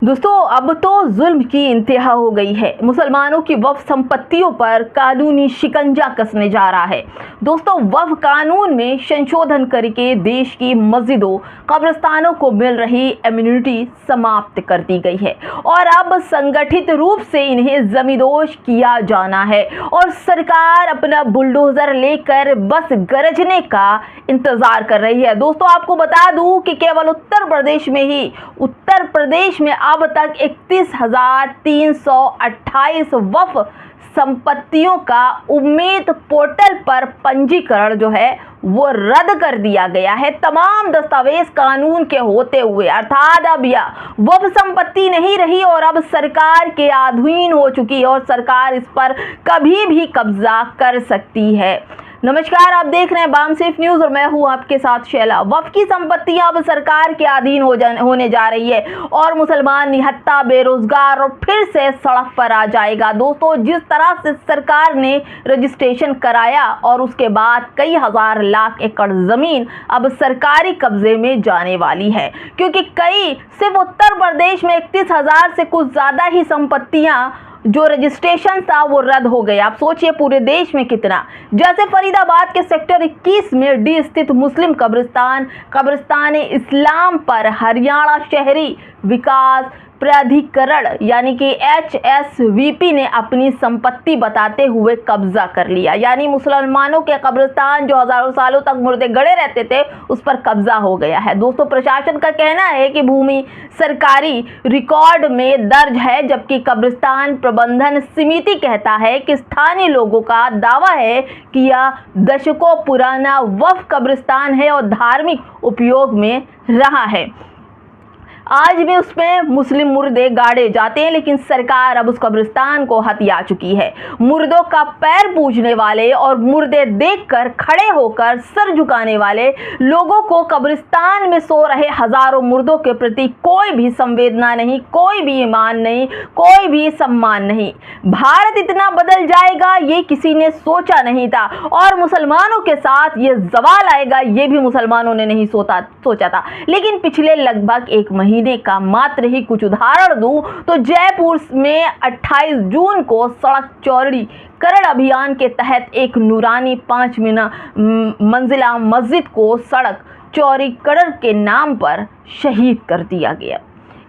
दोस्तों अब तो जुल्म की इंतहा हो गई है। मुसलमानों की वक्फ संपत्तियों पर कानूनी शिकंजा कसने जा रहा है। दोस्तों वक्फ कानून में संशोधन करके देश की मस्जिदों कब्रिस्तानों को मिल रही इम्यूनिटी समाप्त कर दी गई है और अब संगठित रूप से इन्हें जमींदोज किया जाना है और सरकार अपना बुलडोजर लेकर बस गरजने का इंतजार कर रही है। दोस्तों आपको बता दूं कि केवल उत्तर प्रदेश में अब तक 31,328 वक्फ संपत्तियों का उम्मीद पोर्टल पर पंजीकरण जो है वो रद्द कर दिया गया है तमाम दस्तावेज कानून के होते हुए। अर्थात अब यह वक्फ संपत्ति नहीं रही और अब सरकार के अधीन हो चुकी है और सरकार इस पर कभी भी कब्जा कर सकती है। नमस्कार, आप देख रहे हैं बामसेफ न्यूज और मैं हूं आपके साथ शैला। वक्फ की संपत्तियां अब सरकार के अधीन होने जा रही है और मुसलमान निहत्था बेरोजगार और फिर से सड़क पर आ जाएगा। दोस्तों जिस तरह से सरकार ने रजिस्ट्रेशन कराया और उसके बाद कई हजार लाख एकड़ जमीन अब सरकारी कब्जे में जाने वाली है, क्योंकि सिर्फ उत्तर प्रदेश में 31,000 से कुछ ज्यादा ही संपत्तियां जो रजिस्ट्रेशन था वो रद्द हो गया। आप सोचिए पूरे देश में कितना। जैसे फरीदाबाद के सेक्टर 21 में डी स्थित मुस्लिम कब्रिस्तान इस्लाम पर हरियाणा शहरी विकास प्राधिकरण यानी कि HSVP ने अपनी संपत्ति बताते हुए कब्जा कर लिया। यानी मुसलमानों के कब्रिस्तान जो हजारों सालों तक मुर्दे गड़े रहते थे उस पर कब्जा हो गया है। दोस्तों प्रशासन का कहना है कि भूमि सरकारी रिकॉर्ड में दर्ज है, जबकि कब्रिस्तान प्रबंधन समिति कहता है कि स्थानीय लोगों का दावा है कि यह दशकों पुराना वक्फ कब्रिस्तान है और धार्मिक उपयोग में रहा है। आज भी उसमें मुस्लिम मुर्दे गाड़े जाते हैं, लेकिन सरकार अब उस कब्रिस्तान को हथिया चुकी है। मुर्दों का पैर पूजने वाले और मुर्दे देखकर खड़े होकर सर झुकाने वाले लोगों को कब्रिस्तान में सो रहे हजारों मुर्दों के प्रति कोई भी संवेदना नहीं, कोई भी ईमान नहीं, कोई भी सम्मान नहीं। भारत इतना बदल जाएगा ये किसी ने सोचा नहीं था और मुसलमानों के साथ ये जवाल आएगा ये भी मुसलमानों ने नहीं सोचा था। लेकिन पिछले लगभग एक महीने का मात्र ही कुछ उदाहरण दूं तो जयपुर में 28 जून को सड़क चौड़ीकरण अभियान के तहत एक नूरानी 5 मंजिला मस्जिद को सड़क चौड़ीकरण के नाम पर शहीद कर दिया गया।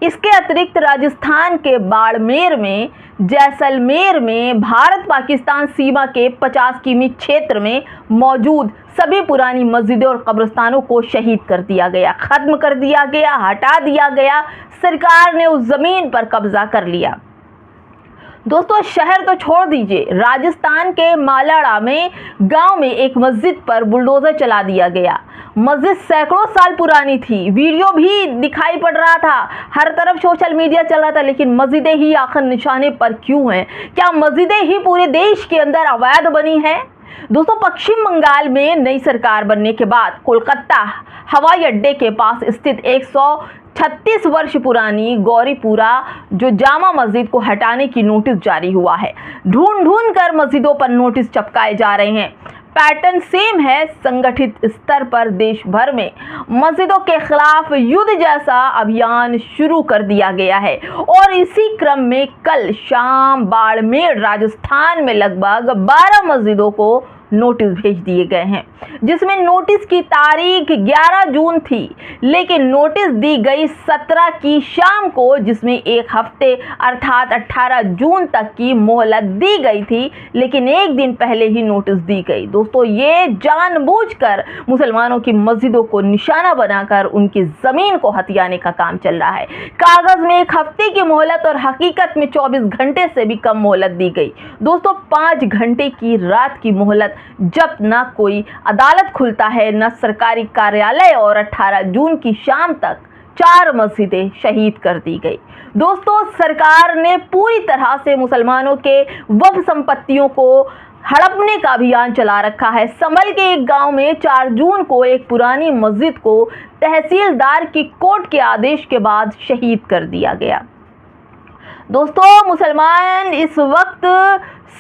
इसके अतिरिक्त राजस्थान के बाड़मेर में, जैसलमेर में भारत पाकिस्तान सीमा के 50 किमी क्षेत्र में मौजूद सभी पुरानी मस्जिदों और कब्रिस्तानों को शहीद कर दिया गया, खत्म कर दिया गया, हटा दिया गया। सरकार ने उस जमीन पर कब्जा कर लिया। दोस्तों शहर तो छोड़ दीजिए, राजस्थान के मालाड़ा में गांव में एक मस्जिद पर बुलडोजर चला दिया गया। मस्जिद सैकड़ों साल पुरानी थी, वीडियो भी दिखाई पड़ रहा था, हर तरफ सोशल मीडिया चल रहा था, लेकिन मस्जिदें ही आखिर निशाने पर क्यों हैं? क्या मस्जिदें ही पूरे देश के अंदर अवैध बनी हैं? दोस्तों पश्चिम बंगाल में नई सरकार बनने के बाद कोलकाता हवाई अड्डे के पास स्थित 136 वर्ष पुरानी गौरीपुरा जो जामा मस्जिद को हटाने की नोटिस जारी हुआ है। ढूंढ कर मस्जिदों पर नोटिस चिपकाए जा रहे हैं। पैटर्न सेम है। संगठित स्तर पर देश भर में मस्जिदों के खिलाफ युद्ध जैसा अभियान शुरू कर दिया गया है और इसी क्रम में कल शाम बाड़मेर राजस्थान में लगभग 12 मस्जिदों को नोटिस भेज दिए गए हैं, जिसमें नोटिस की तारीख 11 जून थी, लेकिन नोटिस दी गई 17 की शाम को, जिसमें एक हफ्ते अर्थात 18 जून तक की मोहलत दी गई थी, लेकिन एक दिन पहले ही नोटिस दी गई। दोस्तों ये जानबूझकर मुसलमानों की मस्जिदों को निशाना बनाकर उनकी जमीन को हथियाने का काम चल रहा है। कागज में एक हफ्ते की मोहलत और हकीकत में 24 घंटे से भी कम मोहलत दी गई। दोस्तों 5 घंटे की रात की मोहलत, जब ना कोई अदालत खुलता है न सरकारी कार्यालय, और 18 जून की शाम तक 4 मस्जिदें शहीद कर दी गई। दोस्तों सरकार ने पूरी तरह से मुसलमानों के वक्फ संपत्तियों को हड़पने का अभियान चला रखा है। संभल के एक गांव में 4 जून को एक पुरानी मस्जिद को तहसीलदार की कोर्ट के आदेश के बाद शहीद कर दिया गया। दोस्तों मुसलमान इस वक्त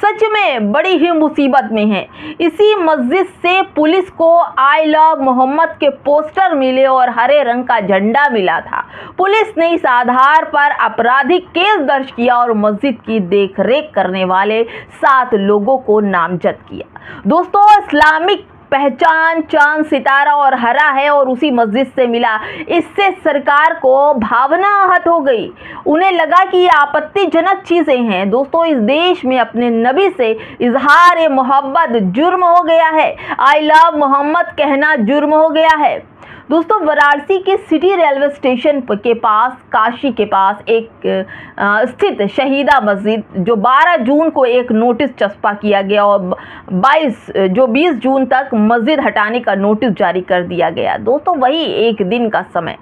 सच में बड़ी ही मुसीबत में हैं। इसी मस्जिद से पुलिस को आई लव मोहम्मद के पोस्टर मिले और हरे रंग का झंडा मिला था। पुलिस ने इस आधार पर आपराधिक केस दर्ज किया और मस्जिद की देखरेख करने वाले 7 लोगों को नामजद किया। दोस्तों इस्लामिक पहचान चांद सितारा और हरा है और उसी मस्जिद से मिला। इससे सरकार को भावना आहत हो गई। उन्हें लगा कि ये आपत्तिजनक चीजें हैं। दोस्तों इस देश में अपने नबी से इजहार मोहब्बत जुर्म हो गया है। आई लव मोहम्मद कहना जुर्म हो गया है। दोस्तों वाराणसी के सिटी रेलवे स्टेशन के पास काशी के पास एक स्थित शहीदा मस्जिद जो 12 जून को एक नोटिस चस्पा किया गया और 20 जून तक मस्जिद हटाने का नोटिस जारी कर दिया गया। दोस्तों वही एक दिन का समय।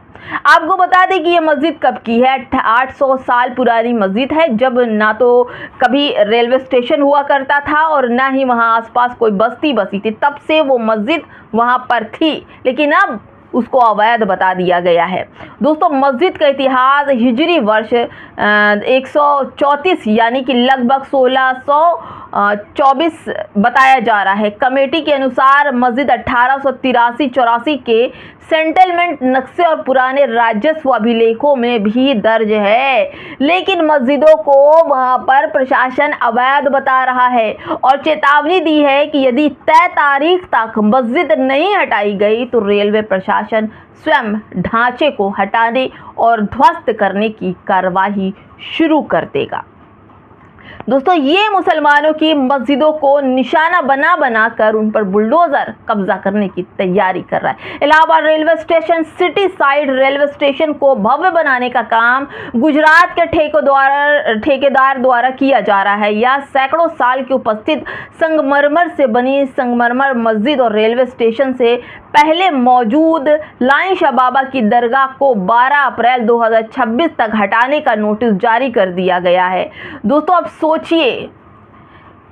आपको बता दें कि ये मस्जिद कब की है। 800 साल पुरानी मस्जिद है, जब ना तो कभी रेलवे स्टेशन हुआ करता था और ना ही वहाँ आसपास कोई बस्ती बसी थी। तब से वो मस्जिद वहाँ पर थी, लेकिन अब उसको अवैध बता दिया गया है। दोस्तों मस्जिद का इतिहास हिजरी वर्ष 134 यानी कि लगभग 1624 बताया जा रहा है। कमेटी के अनुसार मस्जिद 1883-84 के सेटलमेंट नक्शे और पुराने राजस्व अभिलेखों में भी दर्ज है, लेकिन मस्जिदों को वहां पर प्रशासन अवैध बता रहा है और चेतावनी दी है कि यदि तय तारीख तक मस्जिद नहीं हटाई गई तो रेलवे प्रशासन स्वयं ढांचे को हटाने और ध्वस्त करने की कार्रवाई शुरू कर देगा। दोस्तों ये मुसलमानों की मस्जिदों को निशाना बना बना कर उन पर बुलडोजर कब्जा करने की तैयारी कर रहा है। Allahabad railway station city side railway station को भव्य बनाने का काम गुजरात के ठेकेदार द्वारा किया जा रहा है। यह सैकड़ों साल की उपस्थित संगमरमर से बनी संगमरमर मस्जिद और रेलवे स्टेशन से पहले मौजूद लाइन शाह बाबा की दरगाह को 12 अप्रैल 2026 तक हटाने का नोटिस जारी कर दिया गया है। दोस्तों अब सोचिए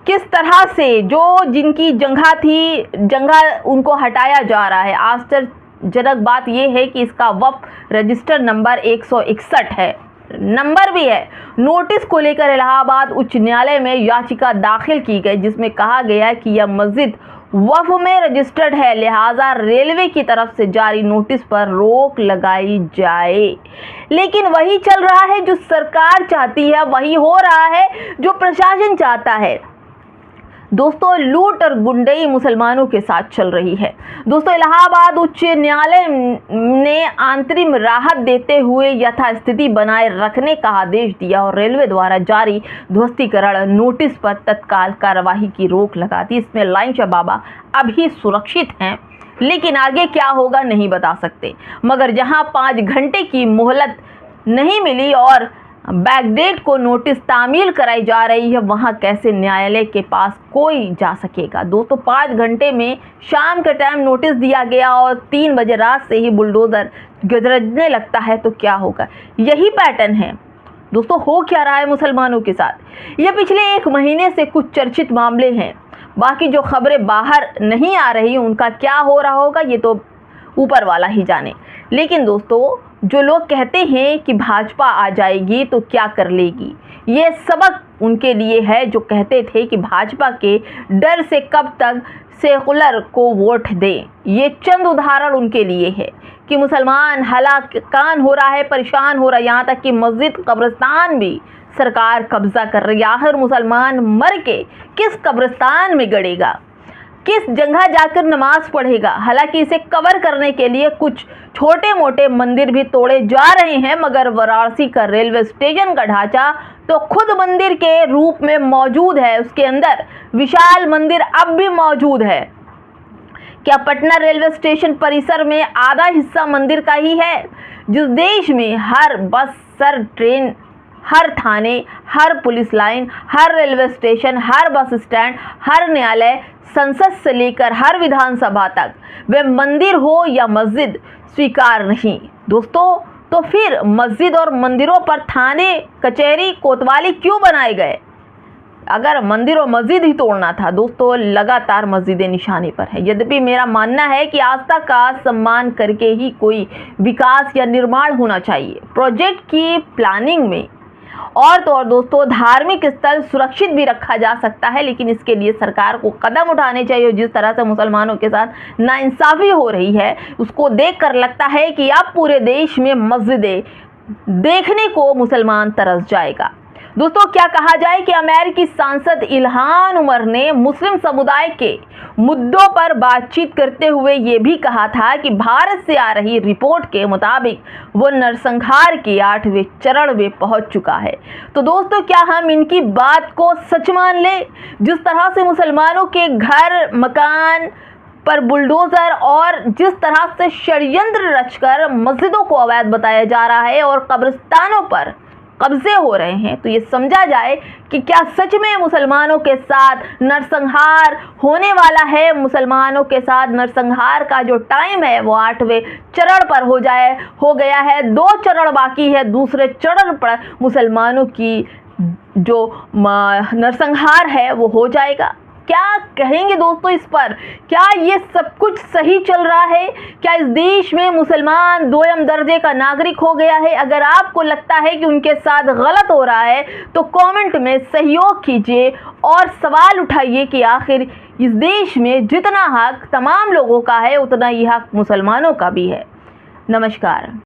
किस तरह से जो जिनकी जगह थी, जगह उनको हटाया जा रहा है। आश्चर्यजनक बात यह है कि इसका वक्फ रजिस्टर नंबर 161 है, नंबर भी है। नोटिस को लेकर इलाहाबाद उच्च न्यायालय में याचिका दाखिल की गई, जिसमें कहा गया कि यह मस्जिद वक्फ में रजिस्टर्ड है, लिहाजा रेलवे की तरफ से जारी नोटिस पर रोक लगाई जाए। लेकिन वही चल रहा है जो सरकार चाहती है, वही हो रहा है जो प्रशासन चाहता है। दोस्तों लूट और गुंडई मुसलमानों के साथ चल रही है। दोस्तों इलाहाबाद उच्च न्यायालय ने अंतरिम राहत देते हुए यथास्थिति बनाए रखने का आदेश दिया और रेलवे द्वारा जारी ध्वस्तीकरण नोटिस पर तत्काल कार्यवाही की रोक लगा दी। इसमें लाइन शाह बाबा अभी सुरक्षित हैं, लेकिन आगे क्या होगा नहीं बता सकते। मगर जहां 5 घंटे की मोहलत नहीं मिली और बैकडेट को नोटिस तामील कराई जा रही है, वहां कैसे न्यायालय के पास कोई जा सकेगा। दोस्तों 5 घंटे में शाम के टाइम नोटिस दिया गया और 3 बजे रात से ही बुलडोजर गरजने लगता है तो क्या होगा। यही पैटर्न है। दोस्तों हो क्या रहा है मुसलमानों के साथ, ये पिछले 1 महीने से कुछ चर्चित मामले हैं। बाकी जो खबरें बाहर नहीं आ रही उनका क्या हो रहा होगा ये तो ऊपर वाला ही जाने। लेकिन दोस्तों जो लोग कहते हैं कि भाजपा आ जाएगी तो क्या कर लेगी, ये सबक उनके लिए है जो कहते थे कि भाजपा के डर से कब तक सेकुलर को वोट दें। ये चंद उदाहरण उनके लिए है कि मुसलमान हलाकान हो रहा है, परेशान हो रहा है। यहाँ तक कि मस्जिद कब्रिस्तान भी सरकार कब्जा कर रही है। आखिर मुसलमान मर के किस कब्रिस्तान में गड़ेगा, किस जगह जाकर नमाज पढ़ेगा। हालांकि इसे कवर करने के लिए कुछ छोटे मोटे मंदिर भी तोड़े जा रहे हैं, मगर वाराणसी का रेलवे स्टेशन का ढांचा तो खुद मंदिर के रूप में मौजूद है। उसके अंदर विशाल मंदिर अब भी मौजूद है। क्या पटना रेलवे स्टेशन परिसर में आधा हिस्सा मंदिर का ही है? जिस देश में हर बस, सर ट्रेन, हर थाने, हर पुलिस लाइन, हर रेलवे स्टेशन, हर बस स्टैंड, हर न्यायालय, संसद से लेकर हर विधानसभा तक वे मंदिर हो या मस्जिद स्वीकार नहीं। दोस्तों तो फिर मस्जिद और मंदिरों पर थाने, कचहरी, कोतवाली क्यों बनाए गए? अगर मंदिर और मस्जिद ही तोड़ना था दोस्तों, लगातार मस्जिदें निशाने पर है। यद्यपि मेरा मानना है कि आस्था का सम्मान करके ही कोई विकास या निर्माण होना चाहिए। प्रोजेक्ट की प्लानिंग में और तो और दोस्तों, धार्मिक स्थल सुरक्षित भी रखा जा सकता है, लेकिन इसके लिए सरकार को कदम उठाने चाहिए। जिस तरह से मुसलमानों के साथ नाइंसाफ़ी हो रही है, उसको देखकर लगता है कि अब पूरे देश में मस्जिदें देखने को मुसलमान तरस जाएगा। दोस्तों, क्या कहा जाए कि अमेरिकी सांसद इल्हान उमर ने मुस्लिम समुदाय के मुद्दों पर बातचीत करते हुए ये भी कहा था कि भारत से आ रही रिपोर्ट के मुताबिक वो नरसंहार के 8वें चरण में पहुंच चुका है। तो दोस्तों, क्या हम इनकी बात को सच मान लें? जिस तरह से मुसलमानों के घर मकान पर बुलडोजर और जिस तरह से षड्यंत्र रचकर मस्जिदों को अवैध बताया जा रहा है और कब्रिस्तानों पर कब्जे हो रहे हैं, तो ये समझा जाए कि क्या सच में मुसलमानों के साथ नरसंहार होने वाला है। मुसलमानों के साथ नरसंहार का जो टाइम है वो 8वें चरण पर हो गया है। 2 चरण बाकी है। दूसरे चरण पर मुसलमानों की जो नरसंहार है वो हो जाएगा। क्या कहेंगे दोस्तों इस पर? क्या ये सब कुछ सही चल रहा है? क्या इस देश में मुसलमान दोयम दर्जे का नागरिक हो गया है? अगर आपको लगता है कि उनके साथ गलत हो रहा है तो कमेंट में सहयोग कीजिए और सवाल उठाइए कि आखिर इस देश में जितना हक तमाम लोगों का है, उतना ही हक मुसलमानों का भी है। नमस्कार।